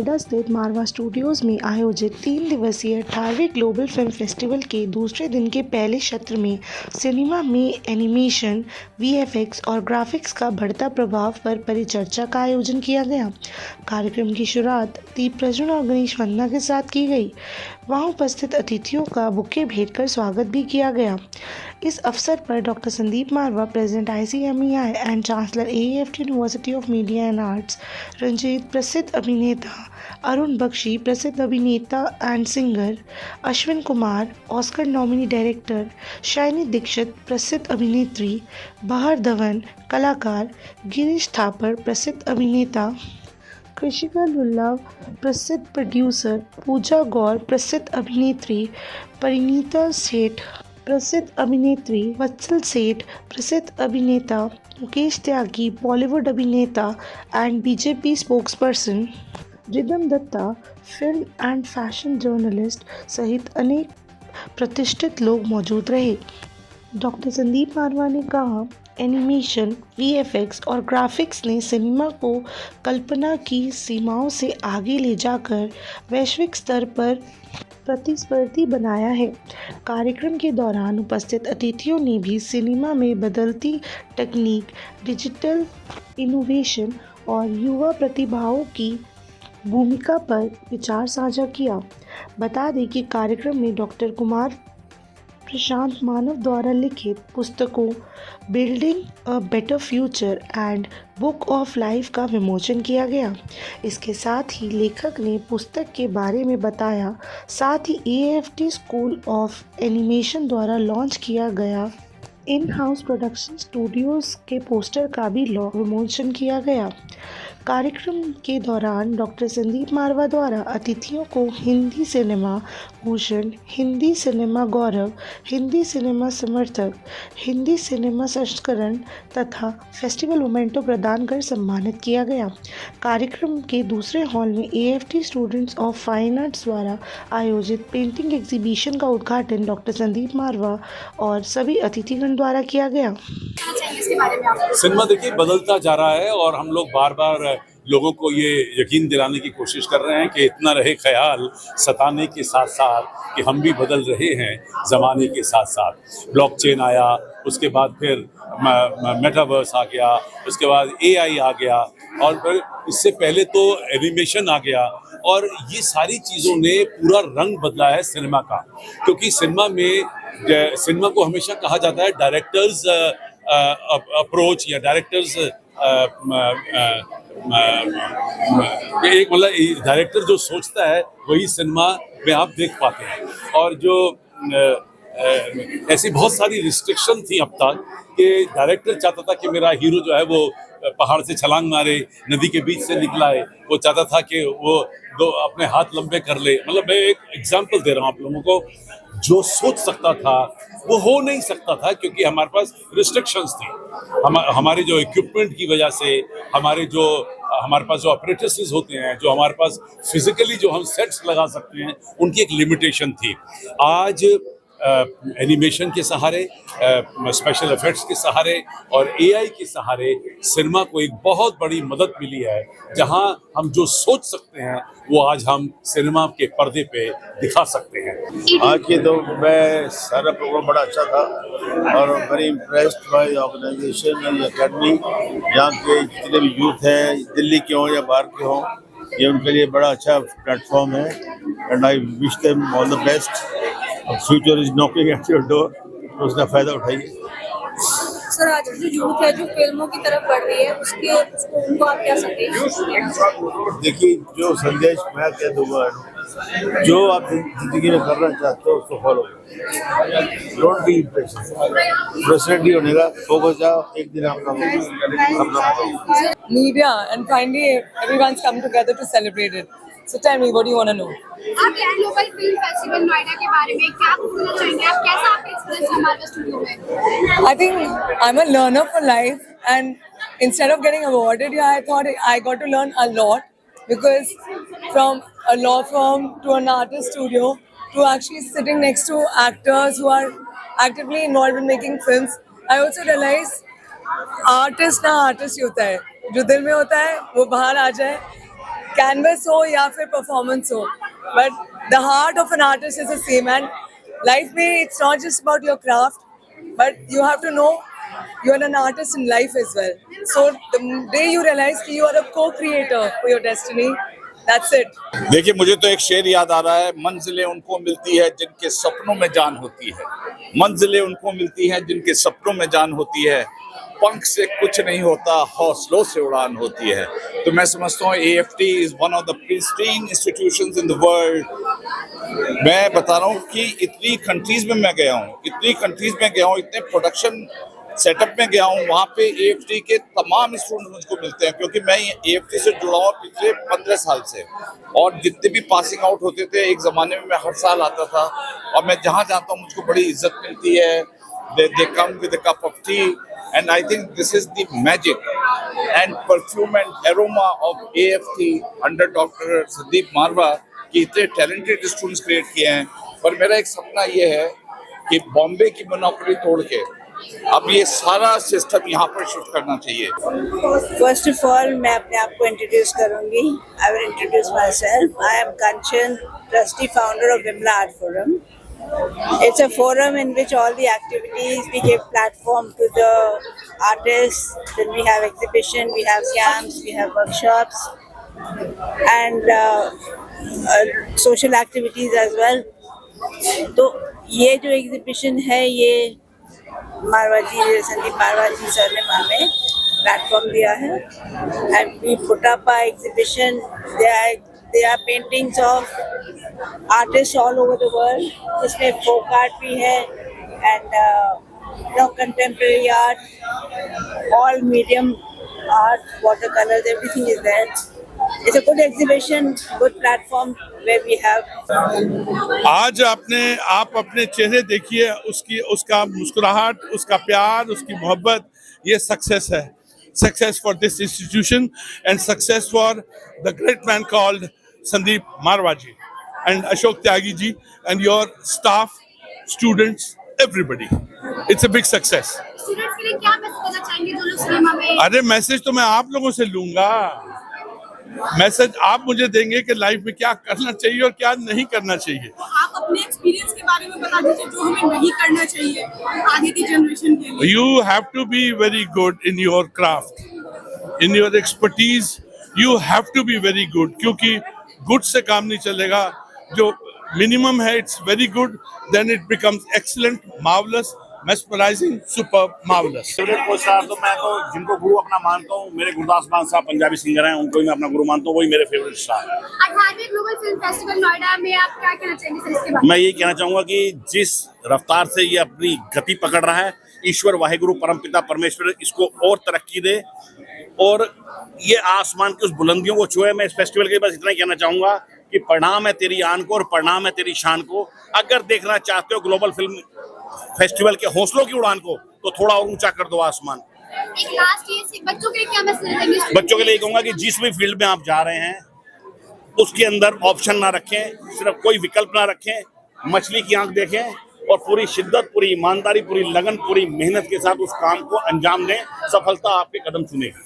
नोएडा स्थित मारवा स्टूडियोज में आयोजित 3 दिवसीय 18वें ग्लोबल फिल्म फेस्टिवल के दूसरे दिन के पहले सत्र में सिनेमा में एनिमेशन, वीएफएक्स और ग्राफिक्स का बढ़ता प्रभाव पर परिचर्चा का आयोजन किया गया। कार्यक्रम की शुरुआत दीप प्रज्वलन और गणेश वंदना के साथ की गई। वहां उपस्थित अतिथियों का बुके भेंट कर स्वागत भी किया गया। इस अवसर पर doctor Sandeep Marwah, president ICMEI and chancellor AEFT university of media and arts, Ranjeet, प्रसिद्ध अभिनेता, अरुण बख्शी, प्रसिद्ध अभिनेता and singer, Ashwin Kumar, Oscar nominee director, Shiny Dixit, प्रसिद्ध अभिनेत्री, बहार धवन, कलाकार, गिरीश थापर, प्रसिद्ध अभिनेता, कृषिका लुल्ला, प्रसिद्ध प्रोड्यूसर, पूजा गौर, प्रसिद्ध अभिनेत्री, परिणीता सेठ, प्रसिद्ध अभिनेत्री, वत्सल सेठ, प्रसिद्ध अभिनेता, मुकेश त्यागी, बॉलीवुड अभिनेता and BJP spokesperson, Rhythm Datta, film and fashion journalist सहित अनेक प्रतिष्ठित लोग मौजूद रहे। डॉक्टर संदीप मारवा ने कहा, एनिमेशन, VFX और ग्राफिक्स ने सिनेमा को कल्पना की सीमाओं से आगे ले जाकर वैश्विक स्तर पर प्रतिस्पर्धी बनाया है। कार्यक्रम के दौरान उपस्थित अतिथियों ने भी सिनेमा में बदलती तकनीक, डिजिटल इनोवेशन और युवा प्रतिभाओं की भूमिका पर विचार साझा किया। बता दें कि कार्यक्रम में डॉक्टर कुमार प्रशांत मानव द्वारा लिखित पुस्तकों building a better future and book of life का विमोचन किया गया। इसके साथ ही लेखक ने पुस्तक के बारे में बताया। साथ ही AEFT स्कूल ऑफ एनिमेशन द्वारा लॉन्च किया गया इन हाउस प्रोडक्शन स्टूडियोज़ के पोस्टर का भी विमोचन किया गया। कार्यक्रम के दौरान डॉक्टर संदीप मारवा द्वारा अतिथियों को हिंदी सिनेमा भूषण, हिंदी सिनेमा गौरव, हिंदी सिनेमा समर्थक, हिंदी सिनेमा संस्करण तथा फेस्टिवल मोमेंटो प्रदान कर सम्मानित किया गया। कार्यक्रम के दूसरे हॉल में AFT students of fine arts द्वारा आयोजित पेंटिंग एग्जीबिशन का उद्घाटन डॉक्टर संदीप मारवा और सभी अतिथिगण द्वारा किया गया। सिनेमा देखिए बदलता जा रहा है और हम लोग बार बार लोगों को ये यकीन दिलाने की कोशिश कर रहे हैं कि इतना रहे ख्याल सताने के साथ साथ कि हम भी बदल रहे हैं ज़माने के साथ साथ। ब्लॉकचेन आया, उसके बाद फिर मेटावर्स आ गया, उसके बाद AI आ गया और फिर इससे पहले तो एनिमेशन आ गया और ये सारी चीज़ों ने पूरा रंग बदला है सिनेमा का। क्योंकि सिनेमा को हमेशा कहा जाता है डायरेक्टर्स अप्रोच या डायरेक्टर्स एक मतलब डायरेक्टर जो सोचता है वही सिनेमा में आप देख पाते हैं। और जो ऐसी बहुत सारी रिस्ट्रिक्शन थी अब तक कि डायरेक्टर चाहता था कि मेरा हीरो जो है वो पहाड़ से छलांग मारे, नदी के बीच से निकला है, वो चाहता था कि वो दो अपने हाथ लंबे कर ले। मतलब मैं एक एग्जांपल दे रहा हूँ आप लोगों को। जो सोच सकता था वो हो नहीं सकता था क्योंकि हमारे पास रिस्ट्रिक्शंस थी। हमारे जो इक्विपमेंट की वजह से, हमारे पास जो ऑपरेटर्स होते हैं, जो हमारे पास फिजिकली जो हम सेट्स लगा सकते हैं, उनकी एक लिमिटेशन थी। आज एनिमेशन के सहारे, स्पेशल इफेक्ट्स के सहारे और AI के सहारे सिनेमा को एक बहुत बड़ी मदद मिली है। जहां हम जो सोच सकते हैं वो आज हम सिनेमा के पर्दे पे दिखा सकते हैं। आज के तो मैं सारा प्रोग्राम बड़ा अच्छा था और very impressed by organisation and academy. यहाँ के जितने भी यूथ हैं, दिल्ली के हों या बाहर के हों, ये उनके लिए बड़ा अच्छा प्लेटफॉर्म है and I wish them all the best. Future is knocking at your door, तो उसका फायदा उठाइए। सर, आज जो यूथ है जो फिल्मों की तरफ बढ़ रही है उनको आप क्या संदेश देना? देखिए, जो संदेश मैं कह दूंगा, जो आप जिंदगी में करना चाहते हो उसको फॉलो करो। Don't be impatient. प्रेसिडेंट ही होने का फोकस जाओ, एक दिन आपका media and finally everyone's come together to celebrate it. So tell me, what do you want to know? आप ग्लोबल फिल्म फेस्टिवल नोएडा के बारे में क्या बोलना चाहेंगे? आप कैसा आपका एक्सपीरियंस हमारे स्टूडियो में? I think I'm a learner for life, and instead of getting awarded here, I thought I got to learn a lot, because from a law firm to an artist studio to actually sitting next to actors who are actively involved in making films, I also realized artist ना artist ही होता है, जो दिल में होता है वो बाहर आ जाए canvas हो या फिर performance हो, but the heart of an artist is the same. And life में it's not just about your craft, but you have to know you are an artist in life as well. So the day you realize that you are a co-creator for your destiny, that's it. देखिए, मुझे तो एक शेर याद आ रहा है, मंजिलें उनको मिलती है जिनके सपनों में जान होती है, मंजिलें उनको मिलती हैं जिनके सपनों में जान होती है, पंख से कुछ नहीं होता, हौसलों से उड़ान होती है। तो मैं समझता हूँ AFT is one of the pristine institutions in the world. मैं बता रहा हूँ कि इतनी कंट्रीज में मैं गया हूँ, इतने प्रोडक्शन सेटअप में गया हूँ, वहाँ पे AFT के तमाम स्टूडेंट मुझको मिलते हैं, क्योंकि मैं AFT से जुड़ा हूँ पिछले 15 साल से। और जितने भी पासिंग आउट होते थे, एक ज़माने में मैं हर साल आता था, और मैं जहाँ जाता हूँ मुझको बड़ी इज्जत मिलती है। They come with a cup of tea, and I think this is the magic and perfume and aroma of AFT under Dr. Sandeep Marwa कि इतने टैलेंटेड स्टूडेंट्स क्रिएट किए हैं। पर मेरा एक सपना ये है कि बॉम्बे की मोनोपोली तोड़ के अब ये सारा सिस्टम यहाँ पर शिफ्ट करना चाहिए। फर्स्ट ऑफ ऑल मैं अपने आप को इंट्रोड्यूस करूंगी। I will introduce myself. I am Kanchan, trustee founder of Vimla art forum. It's a forum in which all the activities, we give platform to the artists, then we have exhibition, we have camps, we have workshops, and social activities as well. तो ये जो exhibition है, ये संदीप मारवा जी sir ने हमें platform दिया है, and we put up our exhibition. There are paintings of artists all over the world. जिसमें folk art भी है, and contemporary art, all medium art, watercolors, everything is there. It's a good exhibition, good platform where we have. आज आप अपने चेहरे देखिए, उसका मुस्कुराहट, उसका प्यार, उसकी मोहब्बत, ये सक्सेस है। Success for this institution and success for the great man called Sandeep Marwa ji and Ashok Tyagi ji and your staff, students, everybody. It's a big success. Students के लिए क्या मैसेज देना चाहेंगे जो लोग सिनेमा में? अरे मैसेज तो मैं आप लोगों से लूंगा। मैसेज आप मुझे देंगे कि लाइफ में क्या करना चाहिए और क्या नहीं करना चाहिए। तो आप अपने एक्सपीरियंस के बारे में बता दीजिए जो हमें नहीं करना चाहिए आगे की जनरेशन के लिए। You have to be very good in your craft, in your expertise. You have to be very good, क्योंकि गुड से काम नहीं चलेगा। जो मिनिमम है, it's very good, then it becomes excellent, marvellous, mesmerizing, superb, marvelous. Favourite को star तो मैं तो जिनको गुरु अपना मानता हूँ, मेरे गुरदास मान साहब पंजाबी सिंगर हैं, उनको ही मैं अपना गुरु मानता हूँ, वही मेरे फेवरेट स्टार हैं। 18वें ग्लोबल फिल्म फेस्टिवल नोएडा में आप क्या कहना चाहेंगे सर इसके बारे में? मैं ये कहना चाहूंगा कि जिस रफ्तार से ये अपनी गति पकड़ रहा है, ईश्वर वाहिगुरु परमपिता परमेश्वर इसको और तरक्की दे और ये आसमान की उस बुलंदियों को छुए। मैं इस फेस्टिवल के बस इतना ही कहना चाहूंगा कि प्रणाम है तेरी आन को और प्रणाम है तेरी शान को। अगर देखना चाहते हो ग्लोबल फिल्म फेस्टिवल के हौसलों की उड़ान को, तो थोड़ा और ऊंचा कर दो आसमान। एक लास्ट ये बच्चों के लिए क्या मैसेज देंगे? बच्चों के लिए कहूंगा कि जिस भी फील्ड में आप जा रहे हैं उसके अंदर ऑप्शन ना रखें, सिर्फ कोई विकल्प ना रखें, मछली की आंख देखें और पूरी शिद्दत, पूरी ईमानदारी, पूरी लगन, पूरी मेहनत के साथ उस काम को अंजाम दें। सफलता आपके कदम चुनेगी।